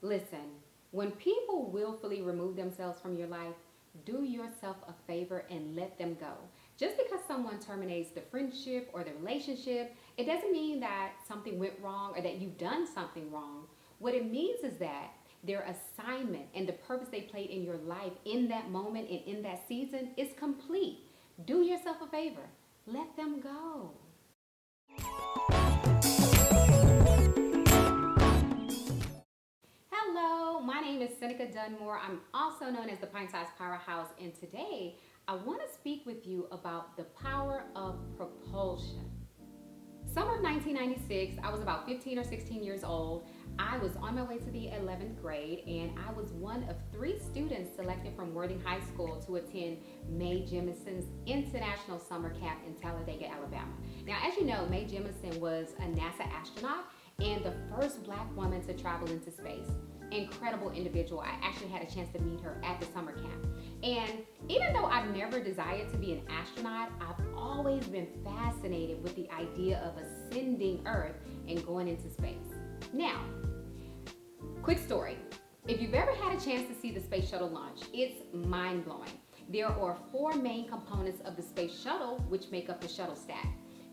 Listen, when people willfully remove themselves from your life, do yourself a favor and let them go. Just because someone terminates the friendship or the relationship, it doesn't mean that something went wrong or that you've done something wrong. What it means is that their assignment and the purpose they played in your life in that moment and in that season is complete. Do yourself a favor. Let them go. Hello, my name is Seneca Dunmore. I'm also known as the Pint Size Powerhouse, and today I want to speak with you about the power of propulsion. Summer of 1996, I was about 15 or 16 years old. I was on my way to the 11th grade, and I was one of 3 students selected from Worthing High School to attend Mae Jemisin's International Summer Camp in Talladega, Alabama. Now, as you know, Mae Jemison was a NASA astronaut and the first Black woman to travel into space. Incredible individual. I actually had a chance to meet her at the summer camp. And even though I've never desired to be an astronaut, I've always been fascinated with the idea of ascending Earth and going into space. Now, quick story. If you've ever had a chance to see the space shuttle launch, it's mind-blowing. There are 4 main components of the space shuttle which make up the shuttle stack.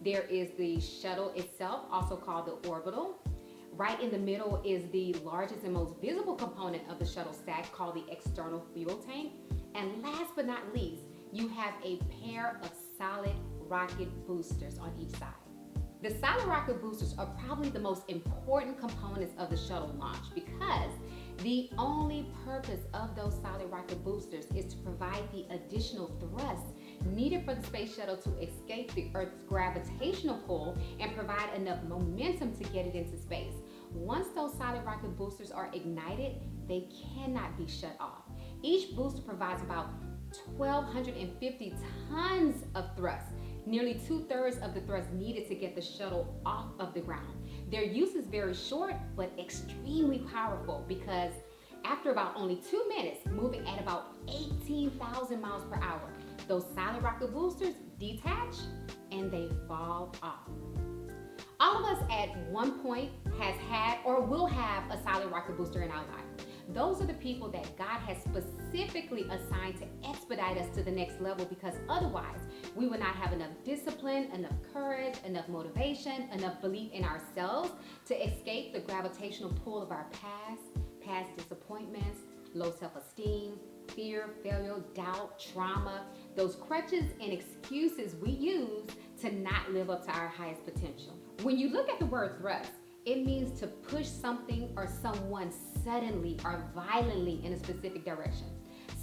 There is the shuttle itself, also called the orbital. Right in the middle is the largest and most visible component of the shuttle stack, called the external fuel tank. And last but not least, you have a pair of solid rocket boosters on each side. The solid rocket boosters are probably the most important components of the shuttle launch because the only purpose of those solid rocket boosters is to provide the additional thrust needed for the space shuttle to escape the Earth's gravitational pull and provide enough momentum to get it into space. Once those solid rocket boosters are ignited, they cannot be shut off. Each booster provides about 1,250 tons of thrust, nearly 2/3 of the thrust needed to get the shuttle off of the ground. Their use is very short, but extremely powerful because after about only 2 minutes, moving at about 18,000 miles per hour, those solid rocket boosters detach and they fall off. All of us at one point has had or will have a solid rocket booster in our life. Those are the people that God has specifically assigned to expedite us to the next level, because otherwise we would not have enough discipline, enough courage, enough motivation, enough belief in ourselves to escape the gravitational pull of our past disappointments, low self-esteem, fear, failure, doubt, trauma, those crutches and excuses we use to not live up to our highest potential. When you look at the word thrust, it means to push something or someone suddenly or violently in a specific direction.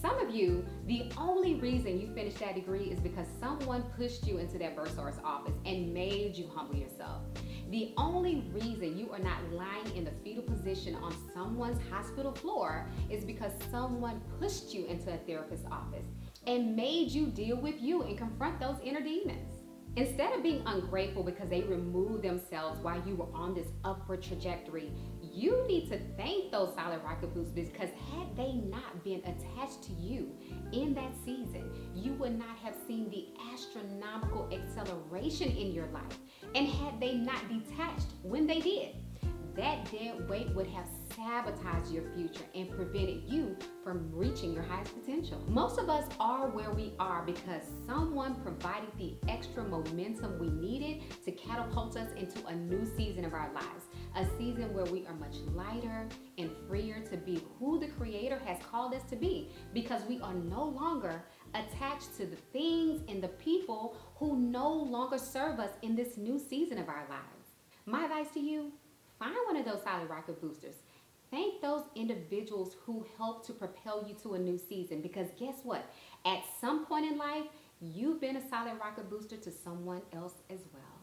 Some of you, the only reason you finished that degree is because someone pushed you into that bursaur's office and made you humble yourself. The only reason you are not lying in the fetal position on someone's hospital floor is because someone pushed you into a therapist's office and made you deal with you and confront those inner demons. Instead of being ungrateful because they removed themselves while you were on this upward trajectory, you need to thank those solid rocket boosters, because had they not been attached to you in that season, you would not have seen the astronomical acceleration in your life. And had they not detached when they did, that dead weight would have sabotaged your future and prevented you from reaching your highest potential. Most of us are where we are because someone provided the extra momentum we needed to catapult us into a new season of our lives, a season where we are much lighter and freer to be who the Creator has called us to be, because we are no longer attached to the things and the people who no longer serve us in this new season of our lives. My advice to you: find one of those solid rocket boosters. Thank those individuals who helped to propel you to a new season, because guess what? At some point in life, you've been a solid rocket booster to someone else as well.